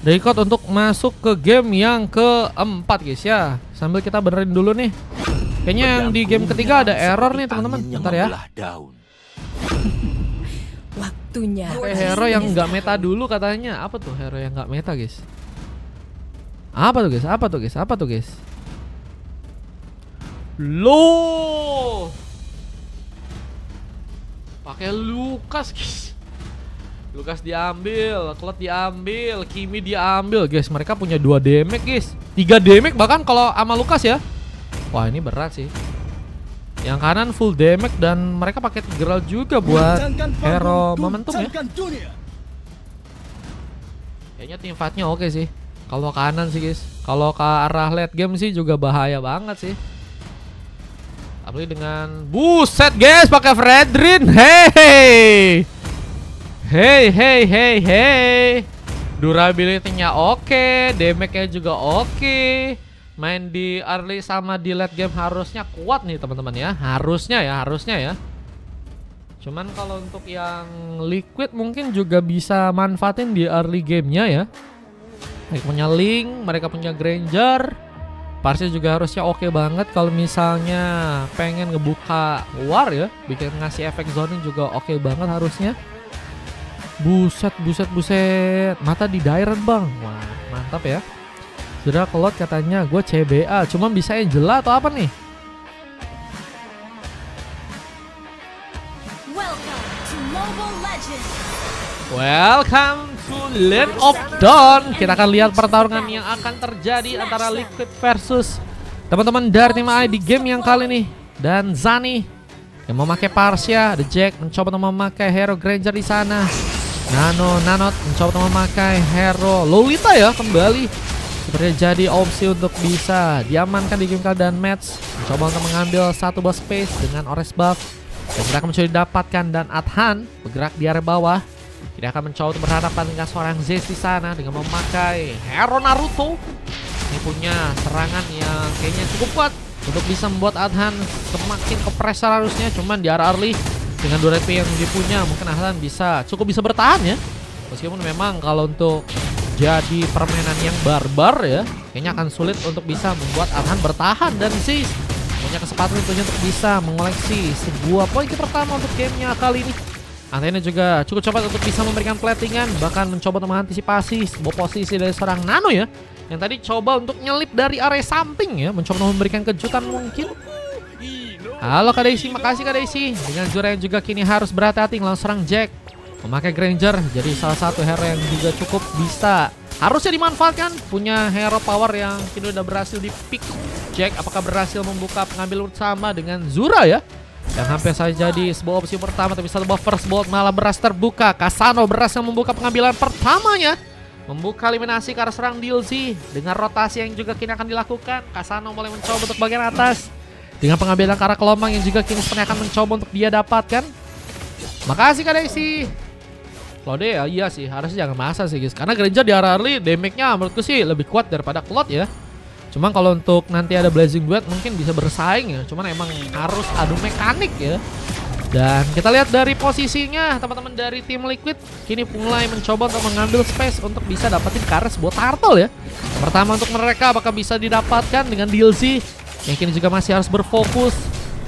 record untuk masuk ke game yang keempat guys ya. Sambil kita benerin dulu nih. Kayaknya yang di game ketiga ada error nih teman-teman. Bentar ya. Waktunya. Hero yang nggak meta dulu katanya. Apa tuh hero yang nggak meta guys? Apa tuh guys? Apa tuh guys? Apa tuh guys? Loh, pakai Lukas guys. Lukas diambil, Claude diambil, Kimi diambil guys. Mereka punya 2 damage guys, 3 damage bahkan kalau sama Lukas ya. Wah ini berat sih. Yang kanan full damage dan mereka pakai Tigreal juga buat hero momentum ya. Kayaknya team fight-nya oke sih. Kalau kanan sih guys. Kalau ke arah late game sih juga bahaya banget sih. Apalagi dengan buset guys pakai Fredrin. Hey. Durability-nya oke, damage-nya juga oke. Main di early sama di late game harusnya kuat nih teman-teman ya. Harusnya ya. Cuman kalau untuk yang Liquid mungkin juga bisa manfaatin di early game-nya ya. Mereka punya Link, mereka punya Granger. Parsi juga harusnya oke banget kalau misalnya pengen ngebuka war ya, bikin ngasih efek zoning juga oke banget harusnya. Buset. Mata di direct bang. Wah mantap ya. Sudah Claude katanya gue CBA, cuma bisa Angela atau apa nih? Welcome to Land of Dawn. Kita akan lihat pertarungan yang akan terjadi antara Liquid versus teman-teman dari tim AI di game yang kali ini. Dan Zani yang memakai Parsia, The Jack mencoba untuk memakai hero Granger di sana. Nanot mencoba untuk memakai hero Lolita ya kembali. Sepertinya jadi opsi untuk bisa diamankan di game kali, dan match mencoba untuk mengambil satu buff space dengan Ores buff. Dan kita akan mencoba didapatkan, dan Adhan bergerak di area bawah. Tidak akan mencoba untuk berhadapan dengan seorang Zeus di sana dengan memakai hero Naruto. Ini punya serangan yang kayaknya cukup kuat untuk bisa membuat Adhan semakin ke pressure harusnya. Cuman di arah early dengan 2 RP yang dia punya, mungkin Adhan cukup bisa bertahan ya. Meskipun memang kalau untuk jadi permainan yang barbar ya, kayaknya akan sulit untuk bisa membuat Adhan bertahan. Dan Zeus punya kesempatan tentunya untuk bisa mengoleksi sebuah poin pertama untuk gamenya kali ini. Antena juga cukup cepat untuk bisa memberikan platingan, bahkan mencoba untuk mengantisipasi sebuah posisi dari seorang Nano ya, yang tadi coba untuk nyelip dari area samping ya, mencoba memberikan kejutan mungkin. Halo Kak Daisy, makasih Kak Daisy. Dengan Zura yang juga kini harus berhati-hati ngelawan serang Jack. Memakai Granger jadi salah satu hero yang juga cukup bisa harusnya dimanfaatkan. Punya hero power yang kini udah berhasil di pick. Jack apakah berhasil membuka pengambil sama dengan Zura ya, yang hampir saja jadi sebuah opsi pertama, tapi satu buff first bolt malah berhasil terbuka. Kasano berhasil membuka pengambilan pertamanya, membuka eliminasi ke arah serang DLC. Dengan rotasi yang juga kini akan dilakukan, Kasano mulai mencoba untuk bagian atas dengan pengambilan ke arah gelombang yang juga kini sebenarnya akan mencoba untuk dia dapatkan. Makasih Kak Daisy. Claude ya, iya sih harusnya jangan masa sih guys, karena Granger di arah early damage-nya menurutku sih lebih kuat daripada Claude ya. Cuman kalau untuk nanti ada Blazing Duet mungkin bisa bersaing ya. Cuman emang harus adu mekanik ya. Dan kita lihat dari posisinya teman-teman dari tim Liquid kini mulai mencoba untuk mengambil space untuk bisa dapetin Kares buat turtle ya. Pertama untuk mereka apakah bisa didapatkan dengan DLC yang kini juga masih harus berfokus.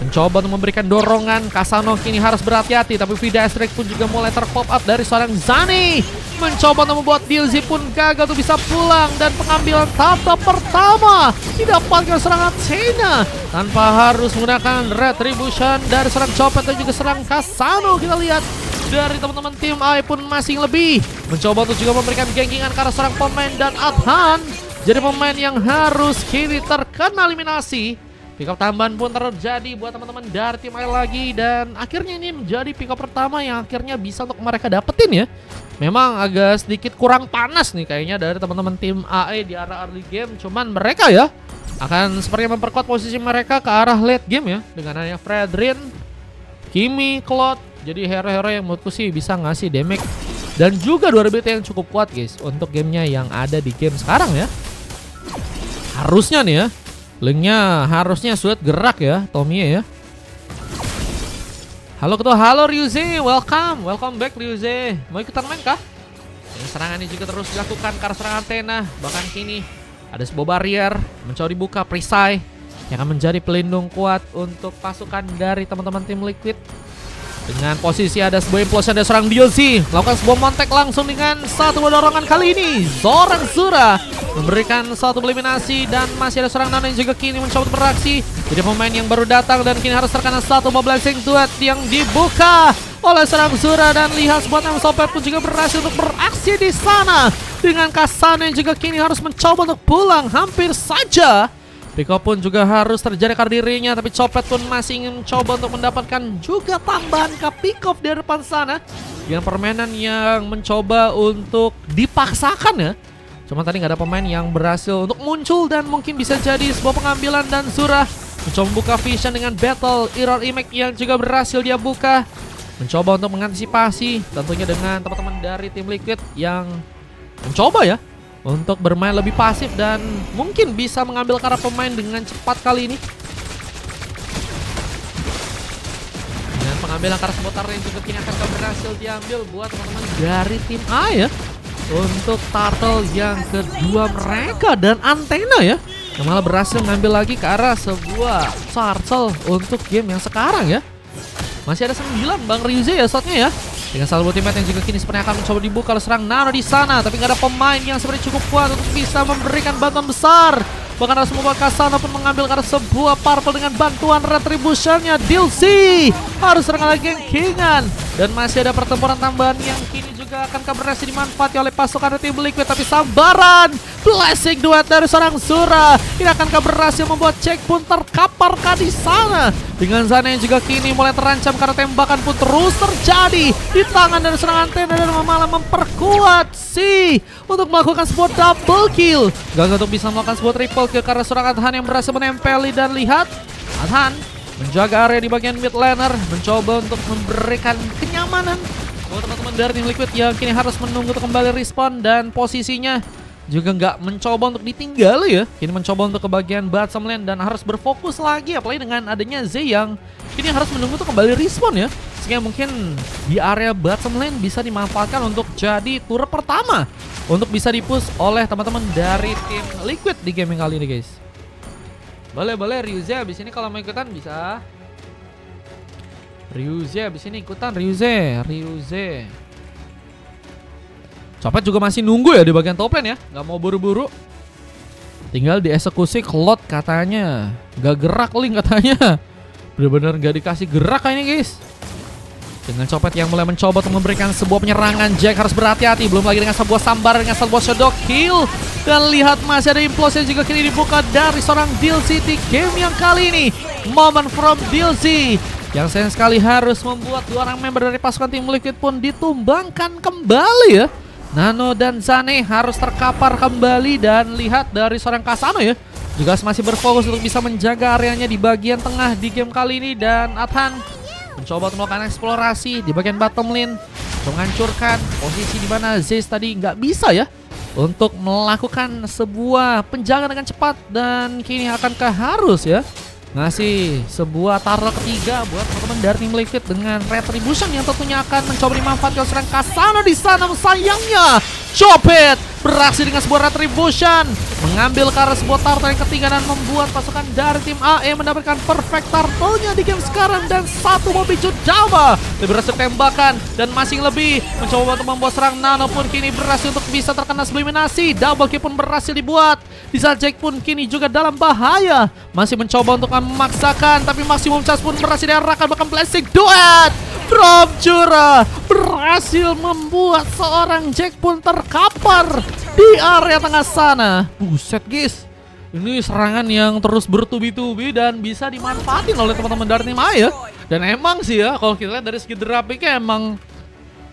Mencoba untuk memberikan dorongan. Kasano kini harus berhati-hati, tapi Vida Strike pun juga mulai terpop up dari seorang Zani. Mencoba untuk membuat DLC pun gagal untuk bisa pulang, dan pengambilan tahap pertama didapatkan serangan Athena tanpa harus menggunakan Retribution dari serang Copet dan juga serang Kasano. Kita lihat dari teman-teman tim AI pun masih lebih mencoba untuk juga memberikan genggingan ke arah serang pemain, dan Adhan jadi pemain yang harus kini terkena eliminasi. Pick up tambahan pun terjadi buat teman-teman dari tim AI lagi, dan akhirnya ini menjadi pick up pertama yang akhirnya bisa untuk mereka dapetin ya. Memang agak sedikit kurang panas nih kayaknya dari teman-teman tim AI di arah early game, cuman mereka ya akan sepertinya memperkuat posisi mereka ke arah late game ya, dengan adanya Fredrin, Kimi, Claude. Jadi hero-hero yang menurutku sih bisa ngasih damage dan juga durability yang cukup kuat guys untuk gamenya yang ada di game sekarang ya. Harusnya nih ya, linknya harusnya sulit gerak ya Tomie ya. Halo ketua, halo Ryuze, welcome back Ryuze. Mau ikutan main kah? Dan serangan ini juga terus dilakukan ke arah serangan Athena. Bahkan kini ada sebuah barrier mencoba dibuka Perisai yang akan menjadi pelindung kuat untuk pasukan dari teman-teman tim Liquid. Dengan posisi ada sebuah implosion dari seorang DLC, melakukan sebuah montek langsung dengan satu dorongan kali ini. Seorang Zura memberikan satu eliminasi dan masih ada seorang Nano yang juga kini mencoba beraksi. Jadi pemain yang baru datang dan kini harus terkena satu mob blessing duet yang dibuka oleh seorang Zura, dan lihat sebuah Sopet pun juga berhasil untuk beraksi di sana. Dengan Kasano yang juga kini harus mencoba untuk pulang hampir saja. Pick up pun juga harus terjadi karena dirinya, tapi Copet pun masih ingin mencoba untuk mendapatkan juga tambahan ke pick up di depan sana. Dengan permainan yang mencoba untuk dipaksakan ya. Cuma tadi nggak ada pemain yang berhasil untuk muncul dan mungkin bisa jadi sebuah pengambilan, dan Zura mencoba membuka vision dengan battle Error Impact yang juga berhasil dia buka. Mencoba untuk mengantisipasi tentunya dengan teman-teman dari tim Liquid yang mencoba ya untuk bermain lebih pasif dan mungkin bisa mengambil karena pemain dengan cepat kali ini. Dengan pengambilan karena sebuah turtle yang juga kini akan berhasil diambil buat teman-teman dari tim A ya. Untuk turtle yang kedua mereka dan Athena ya, yang malah berhasil mengambil lagi ke arah sebuah turtle untuk game yang sekarang ya. Masih ada 9 Bang Ryuze ya shotnya ya. Dengan salah satu teammate yang juga kini sepertinya akan mencoba dibuka oleh serang Nano di sana, tapi nggak ada pemain yang sebenarnya cukup kuat untuk bisa memberikan bantuan besar. Bahkan harus membuat Kasano pun mengambil karena sebuah purple dengan bantuan retributionnya. DLC harus serangan lagi yang kingan, dan masih ada pertempuran tambahan yang kini juga akan berhasil dimanfaati oleh pasukan tim Liquid, tapi sambaran blessing duet dari seorang Zura ini akan berhasil membuat Jack pun terkapar di sana. Dengan Zana yang juga kini mulai terancam karena tembakan pun terus terjadi di tangan dari serangan Athena, dan malah memperkuat si untuk melakukan sebuah double kill. Gagal untuk bisa melakukan sebuah triple kill karena seorang Adhan yang berhasil menempeli, dan lihat Adhan menjaga area di bagian mid laner, mencoba untuk memberikan kenyamanan buat teman-teman dari tim Liquid yang kini harus menunggu untuk kembali respawn, dan posisinya juga nggak mencoba untuk ditinggal ya. Kini mencoba untuk ke bagian bottom lane dan harus berfokus lagi, apalagi dengan adanya Z yang kini harus menunggu untuk kembali respawn ya. Sehingga mungkin di area bottom lane bisa dimanfaatkan untuk jadi turret pertama untuk bisa dipush oleh teman-teman dari tim Liquid di game kali ini guys. Boleh Ryuze abis ini kalau mau ikutan bisa. Ryuze abis ini ikutan Ryuze. Copet juga masih nunggu ya di bagian top lane ya, nggak mau buru-buru. Tinggal dieksekusi Klot katanya, nggak gerak Link katanya. Bener-bener nggak dikasih gerak kayaknya guys. Dengan Copet yang mulai mencoba untuk memberikan sebuah penyerangan, Jack harus berhati-hati. Belum lagi dengan sebuah sambar dengan sebuah shadow kill. Dan lihat masih ada implosion juga kini dibuka dari seorang DLC di game yang kali ini. Moment from DLC yang sayang sekali harus membuat 2 orang member dari pasukan tim Liquid pun ditumbangkan kembali ya. Nano dan Zane harus terkapar kembali, dan lihat dari seorang Kasano ya juga masih berfokus untuk bisa menjaga areanya di bagian tengah di game kali ini. Dan Adhan mencoba untuk melakukan eksplorasi di bagian bottom lane, menghancurkan posisi di mana Zeus tadi nggak bisa ya untuk melakukan sebuah penjagaan dengan cepat, dan kini akankah harus ya ngasih sebuah turtle ketiga buat teman-teman dari tim Liquid dengan retribution yang tentunya akan mencoba dimanfaatkan serang Kasano di sana. Sayangnya Copet beraksi dengan sebuah retribution mengambil ke arah sebuah turtle yang ketiga dan membuat pasukan dari tim AE mendapatkan perfect turtle-nya di game sekarang, dan satu mobil Judama berhasil tembakan dan masing lebih mencoba untuk membuat serang Nano pun kini berhasil untuk bisa terkena eliminasi. Double kill pun berhasil dibuat. Di saat Jack pun kini juga dalam bahaya, masih mencoba untuk memaksakan, tapi maksimum chance pun berhasil diarahkan. Bahkan blessing duet from Zura berhasil membuat seorang Jack pun terkapar di area tengah sana. Buset guys, ini serangan yang terus bertubi-tubi dan bisa dimanfaatin oleh teman-teman dari tim A ya. Dan emang sih ya, kalau kita lihat dari segi drapiknya emang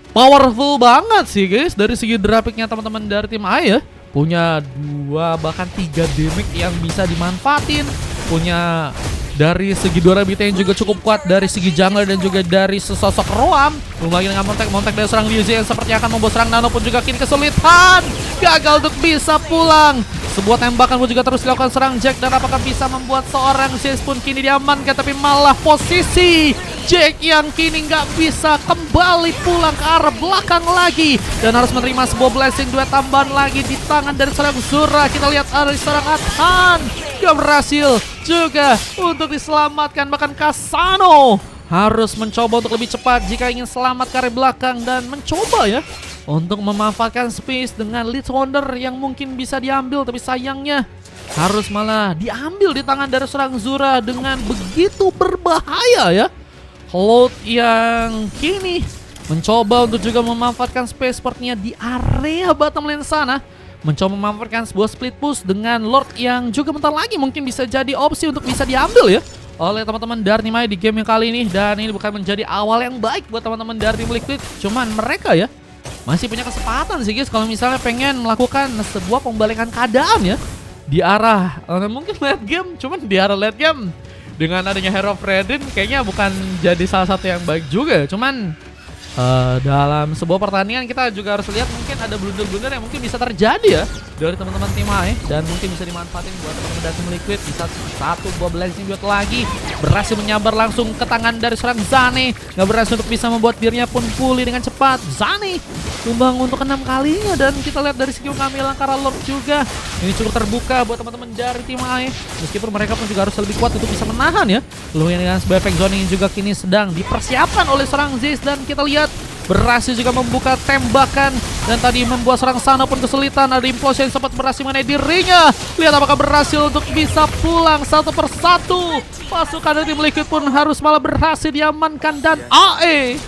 powerful banget sih guys. Dari segi drapiknya teman-teman dari tim A ya, punya 2 bahkan 3 damage yang bisa dimanfaatin. Punya dari segi durability yang juga cukup kuat dari segi jungler dan juga dari sesosok Roam. Belum lagi dengan montek dari serang Liuzi yang sepertinya akan membuat serang Nano pun juga kini kesulitan. Gagal untuk bisa pulang. Sebuah tembakan pun juga terus dilakukan serang Jack, dan apakah bisa membuat seorang Zeus pun kini diamankan, tapi malah posisi Jack yang kini nggak bisa kembali pulang ke arah belakang lagi dan harus menerima sebuah blessing duet tambahan lagi di tangan dari seorang Zura. Kita lihat ada seorang Athan yang berhasil juga untuk diselamatkan, bahkan Kasano harus mencoba untuk lebih cepat jika ingin selamat ke arah belakang dan mencoba ya untuk memanfaatkan space dengan Lead Wonder yang mungkin bisa diambil, tapi sayangnya harus malah diambil di tangan dari seorang Zura dengan begitu berbahaya ya. Cloud yang kini mencoba untuk juga memanfaatkan space sepertinya di area bottom lane sana, mencoba memanfaatkan sebuah split push dengan Lord yang juga bentar lagi mungkin bisa jadi opsi untuk bisa diambil ya oleh teman-teman dari Team AI di game yang kali ini. Dan ini bukan menjadi awal yang baik buat teman-teman dari Team Liquid, cuman mereka ya masih punya kesempatan sih guys kalau misalnya pengen melakukan sebuah pembalikan keadaan ya di arah mungkin late game. Cuman di arah late game dengan adanya Hero of Redin kayaknya bukan jadi salah satu yang baik juga. Cuman dalam sebuah pertandingan kita juga harus lihat mungkin ada blunder-blunder yang mungkin bisa terjadi ya dari teman-teman Team AI dan mungkin bisa dimanfaatin buat teman-teman dari Team Liquid. Bisa satu buah blessing buat lagi berhasil menyambar langsung ke tangan dari seorang Zane, nggak berhasil untuk bisa membuat dirinya pun pulih dengan cepat. Zane tumbang untuk ke-6 kalinya dan kita lihat dari segi pengambilan Kara Lord juga ini cukup terbuka buat teman-teman dari Team AI, meskipun mereka pun juga harus lebih kuat untuk bisa menahan ya. Lalu yang dengan sebuah efek zoning juga kini sedang dipersiapkan oleh seorang Zeus dan kita lihat berhasil juga membuka tembakan dan tadi membuat seorang Sana pun kesulitan. Ada implosion yang sempat berhasil mengenai dirinya. Lihat apakah berhasil untuk bisa pulang satu persatu. Pasukan dari Team Liquid pun harus malah berhasil diamankan dan AE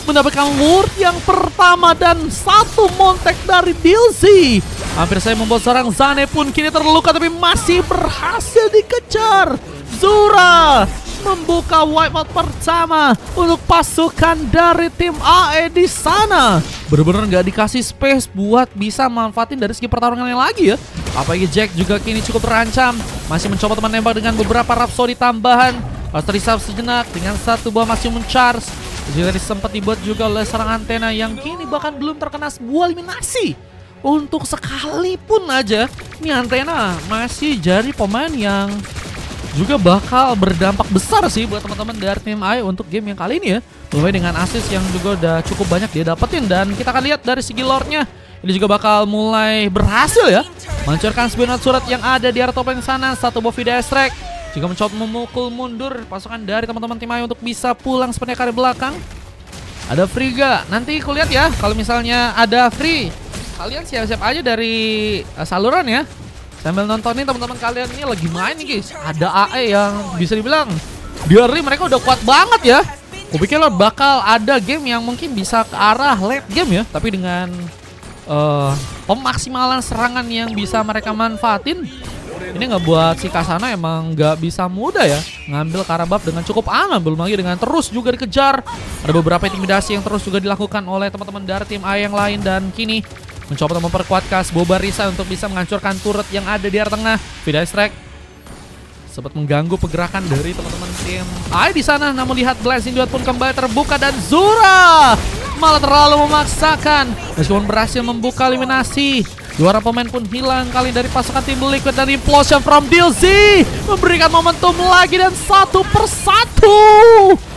mendapatkan ward yang pertama dan satu montek dari Dilzy. Hampir saya membuat seorang Zane pun kini terluka tapi masih berhasil dikejar. Zura membuka wipeout pertama untuk pasukan dari tim AE di sana. Bener-bener nggak dikasih space buat bisa manfaatin dari segi pertarungan yang lagi ya. Apalagi Jack juga kini cukup terancam, masih mencoba teman nembak dengan beberapa Rhapsody tambahan. Harus terisap sejenak dengan satu buah maximum charge. Juga sempat dibuat juga oleh seorang Antena yang kini bahkan belum terkena sebuah eliminasi. Untuk sekalipun aja, ini Antena masih jadi pemain yang juga bakal berdampak besar sih buat teman-teman dari Team AI untuk game yang kali ini ya. Mulai dengan assist yang juga udah cukup banyak dia dapetin dan kita akan lihat dari segi lore-nya ini juga bakal mulai berhasil ya menghancurkan sebuah surat yang ada di area top lane sana. Satu buah video strike juga mencoba memukul mundur pasukan dari teman-teman Team AI untuk bisa pulang seperti kali belakang. Ada Friga, nanti aku lihat ya kalau misalnya ada free kalian siap-siap aja dari saluran ya. Sambil nontonin teman-teman kalian ini lagi main nih guys. Ada AE yang bisa dibilang di early mereka udah kuat banget ya. Kupikir lo bakal ada game yang mungkin bisa ke arah late game ya, tapi dengan pemaksimalan serangan yang bisa mereka manfaatin, ini ngebuat si Kasana emang nggak bisa mudah ya ngambil Karabab dengan cukup aman. Belum lagi dengan terus juga dikejar. Ada beberapa intimidasi yang terus juga dilakukan oleh teman-teman dari tim AI yang lain dan kini mencoba untuk memperkuat Kasbo Barisa untuk bisa menghancurkan turret yang ada di area tengah. Video strike sempat mengganggu pergerakan dari teman-teman tim AI di sana. Namun lihat Blessing Duet pun kembali terbuka dan Zura malah terlalu memaksakan. Meskipun berhasil membuka eliminasi, juara pemain pun hilang kali dari pasukan tim Liquid dan implosion from Dilzy memberikan momentum lagi dan satu persatu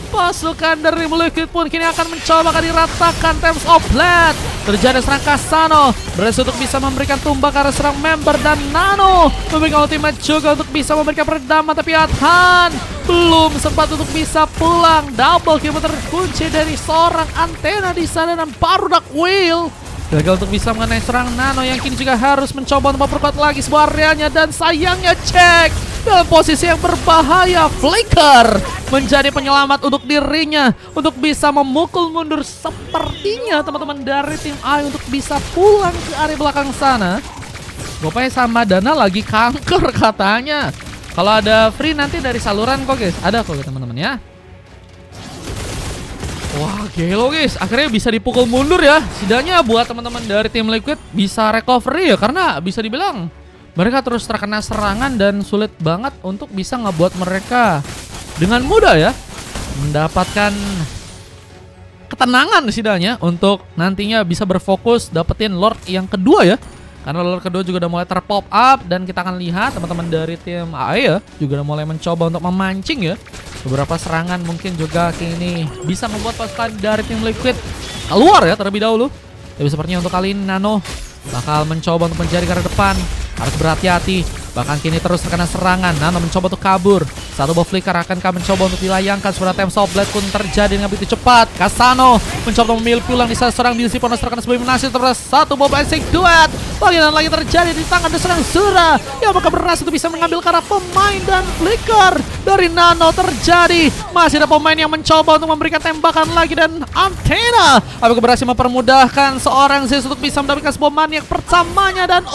pasukan dari Liquid pun kini akan mencoba akan diratakan Times of Blood. Terjadi serang Kasano berhasil untuk bisa memberikan tumbang karena serang member dan Nano memberikan ultimate juga untuk bisa memberikan peredam, tapi Athan belum sempat untuk bisa pulang. Double kill terkunci dari seorang Antena di sana dan baru Dark Wheel gagal untuk bisa mengenai serang Nano yang kini juga harus mencoba untuk memperkuat lagi sebuah areanya dan sayangnya cek dalam posisi yang berbahaya. Flicker menjadi penyelamat untuk dirinya untuk bisa memukul mundur sepertinya teman-teman dari tim AI untuk bisa pulang ke area belakang sana. Bapaknya sama Dana lagi kanker katanya. Kalau ada free nanti dari saluran kok guys, ada kok teman-teman ya. Wah gelo guys, akhirnya bisa dipukul mundur ya. Setidaknya buat teman-teman dari tim Liquid bisa recovery ya, karena bisa dibilang mereka terus terkena serangan dan sulit banget untuk bisa ngebuat mereka dengan mudah ya mendapatkan ketenangan setidaknya untuk nantinya bisa berfokus dapetin Lord yang kedua ya. Karena Lord kedua juga udah mulai terpop up dan kita akan lihat teman-teman dari tim AI ya juga udah mulai mencoba untuk memancing ya Beberapa serangan mungkin juga kini bisa membuat pasukan dari tim Liquid keluar ya terlebih dahulu. Tapi sepertinya untuk kali ini Nano bakal mencoba untuk menjadi garda depan. Harus berhati-hati. Bahkan kini terus terkena serangan. Nano mencoba untuk kabur. Satu buff flicker akankah mencoba untuk dilayangkan. Sebenarnya Temps of Blade pun terjadi dengan begitu cepat. Kasano mencoba memilih pulang di saat seorang DC Ponos terkena sebuah eliminasi. Terus satu buff basic duet. Bagian lagi terjadi di tangan dan serang Zura yang bakal berhasil untuk bisa mengambil ke arah pemain dan flicker dari Nano terjadi. Masih ada pemain yang mencoba untuk memberikan tembakan lagi dan Antena apakah berhasil mempermudahkan seorang Zeus untuk bisa mendapatkan sebuah maniak pertamanya dan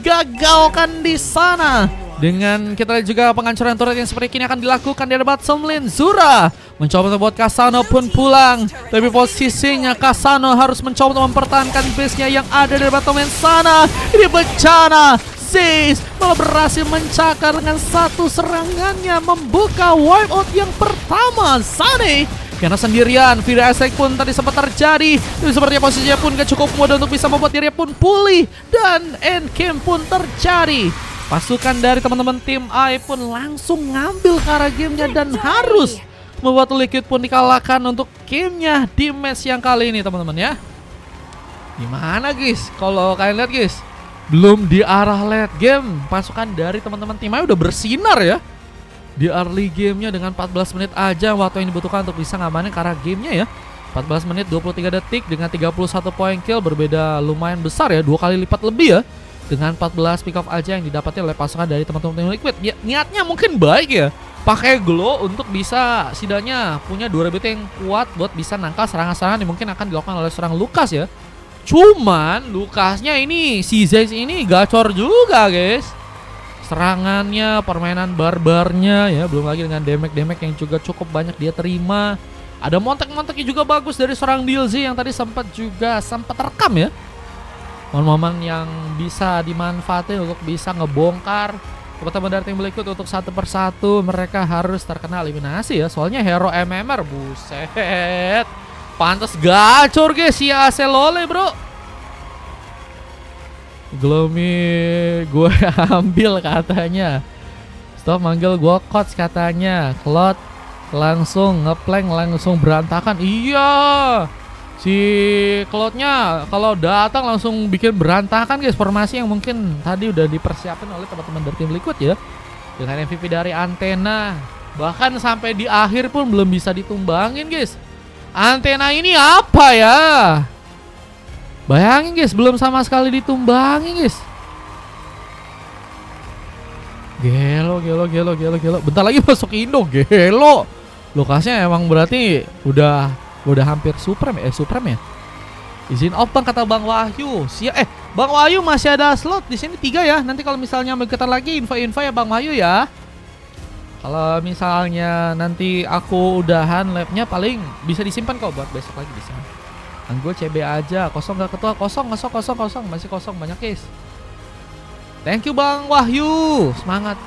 gagalkan di sana. Dengan kita lihat juga penghancuran turret yang seperti ini akan dilakukan di debat Somlin. Zura mencoba untuk buat Kasano pun pulang, tapi posisinya Kasano harus mencoba untuk mempertahankan base-nya yang ada di debat Somlin sana. Ini bencana. Zeus malah berhasil mencakar dengan satu serangannya membuka wipe out yang pertama. Sunny karena sendirian, Vida Esek pun tadi sempat terjadi. Tapi sepertinya posisinya pun gak cukup mudah untuk bisa membuat dirinya pun pulih. Dan end game pun terjadi. Pasukan dari teman-teman tim AI pun langsung ngambil ke arah gamenya dan harus membuat Liquid pun dikalahkan untuk gamenya di match yang kali ini teman-teman ya. Gimana guys? Kalau kalian lihat guys, belum di arah late game, pasukan dari teman-teman tim AI udah bersinar ya. Di early gamenya dengan 14 menit aja waktu yang dibutuhkan untuk bisa ngamanin ke arah gamenya ya. 14 menit 23 detik dengan 31 poin kill, berbeda lumayan besar ya, 2 kali lipat lebih ya. Dengan 14 pick off aja yang didapatnya oleh pasukan dari teman-teman tim Liquid. Ya, niatnya mungkin baik ya, pakai glow untuk bisa setidaknya punya 2 rebuit yang kuat buat bisa nangkal serangan-serangan yang mungkin akan dilakukan oleh seorang Lukas ya. Cuman Lukasnya ini, si Zeus ini gacor juga guys. Serangannya, permainan barbarnya ya, belum lagi dengan damage yang juga cukup banyak dia terima. Ada montek-monteknya juga bagus dari seorang DLZ yang tadi sempat rekam ya. Momen-momen yang bisa dimanfaatin untuk bisa ngebongkar teman-teman dari tim Liquid untuk satu persatu mereka harus terkena eliminasi ya. Soalnya hero MMR, buset, pantas gacor guys si AC Lole bro. Gloomy gue ambil katanya. Stop manggil gue coach katanya. Cloud langsung ngeplank langsung berantakan. Iya, si Cloudnya kalau datang langsung bikin berantakan guys. Formasi yang mungkin tadi udah dipersiapkan oleh teman-teman dari tim Liquid ya. Dengan MVP dari Antena, bahkan sampai di akhir pun belum bisa ditumbangin guys. Antena ini apa ya? Bayangin guys, belum sama sekali ditumbangin guys. Gelo. Bentar lagi masuk Indo, gelo. Lokasinya emang berarti udah hampir Supreme ya. Izin open kata Bang Wahyu. Bang Wahyu masih ada slot di sini 3 ya. Nanti kalau misalnya mau ikutan lagi info-info ya Bang Wahyu ya. Kalau misalnya nanti aku udahan labnya paling bisa disimpan kok buat besok lagi bisa. Gue CB aja, kosong gak ketua, kosong, masih kosong banyak guys. Thank you Bang Wahyu, semangat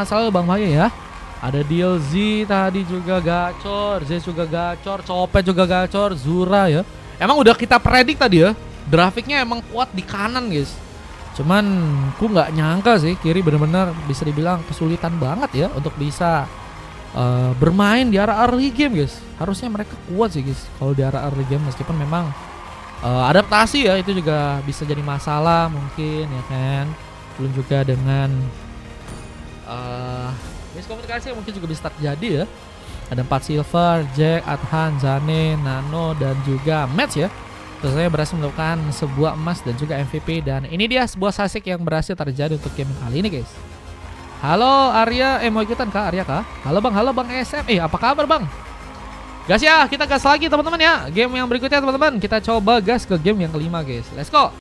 selalu Bang Wahyu ya. Ada DLZ tadi juga gacor, Z juga gacor, Copet juga gacor, Zura ya. Emang udah kita predik tadi ya, grafiknya emang kuat di kanan guys. Cuman ku nggak nyangka sih kiri bener-bener bisa dibilang kesulitan banget ya untuk bisa bermain di arah early game guys. Harusnya mereka kuat sih guys kalau di arah early game, meskipun memang adaptasi ya itu juga bisa jadi masalah mungkin ya kan. Belum juga dengan miskomunikasi yang mungkin juga bisa terjadi ya. Ada 4 silver, Jack, Adhan, Zane, Nano dan juga Match ya. Terus saya berhasil melakukan sebuah emas dan juga MVP, dan ini dia sebuah sasik yang berhasil terjadi untuk game kali ini guys. Halo Arya, mau ikutan kah Arya kah? Halo Bang SM. Apa kabar Bang? Gas ya, kita gas lagi teman-teman ya. Game yang berikutnya teman-teman, kita coba gas ke game yang kelima guys. Let's go.